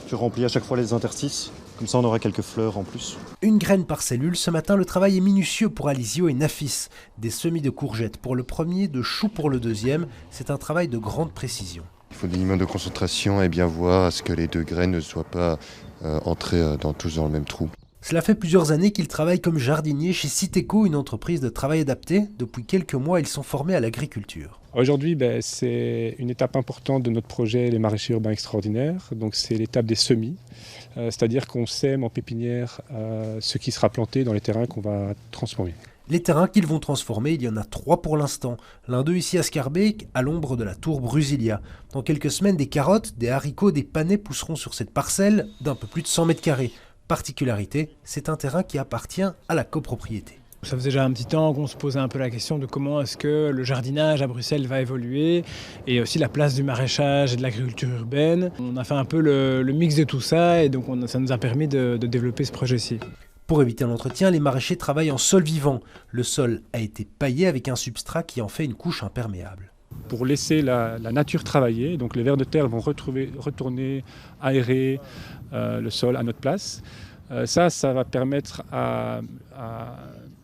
Tu remplis à chaque fois les interstices, comme ça on aura quelques fleurs en plus. Une graine par cellule, ce matin le travail est minutieux pour Alizio et Nafis. Des semis de courgettes pour le premier, de choux pour le deuxième, c'est un travail de grande précision. Il faut des minimum de concentration et bien voir à ce que les deux graines ne soient pas entrées tous dans le même trou. Cela fait plusieurs années qu'ils travaillent comme jardiniers chez Citeco, une entreprise de travail adapté. Depuis quelques mois, ils sont formés à l'agriculture. Aujourd'hui, c'est une étape importante de notre projet Les Maraîchers Urbains Extraordinaires. Donc, c'est l'étape des semis, c'est-à-dire qu'on sème en pépinière ce qui sera planté dans les terrains qu'on va transformer. Les terrains qu'ils vont transformer, il y en a 3 pour l'instant. L'un d'eux ici à Scarbeck, à l'ombre de la tour Brusilia. Dans quelques semaines, des carottes, des haricots, des panais pousseront sur cette parcelle d'un peu plus de 100 mètres carrés. Particularité, c'est un terrain qui appartient à la copropriété. Ça faisait déjà un petit temps qu'on se posait un peu la question de comment est-ce que le jardinage à Bruxelles va évoluer et aussi la place du maraîchage et de l'agriculture urbaine. On a fait un peu le mix de tout ça et donc ça nous a permis de développer ce projet-ci. Pour éviter l'entretien, les maraîchers travaillent en sol vivant. Le sol a été paillé avec un substrat qui en fait une couche imperméable. Pour laisser la nature travailler, donc les vers de terre vont retourner aérer le sol à notre place. Ça va permettre à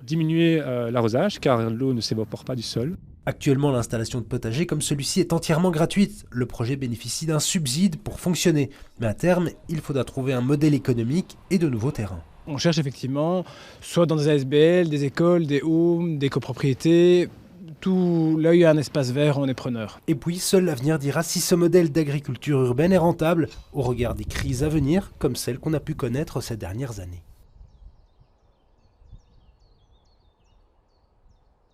diminuer l'arrosage car l'eau ne s'évapore pas du sol. Actuellement, l'installation de potagers comme celui-ci est entièrement gratuite. Le projet bénéficie d'un subside pour fonctionner. Mais à terme, il faudra trouver un modèle économique et de nouveaux terrains. On cherche effectivement, soit dans des ASBL, des écoles, des homes, des copropriétés, tout là où il y a un espace vert, on est preneur. Et puis, seul l'avenir dira si ce modèle d'agriculture urbaine est rentable au regard des crises à venir, comme celle qu'on a pu connaître ces dernières années.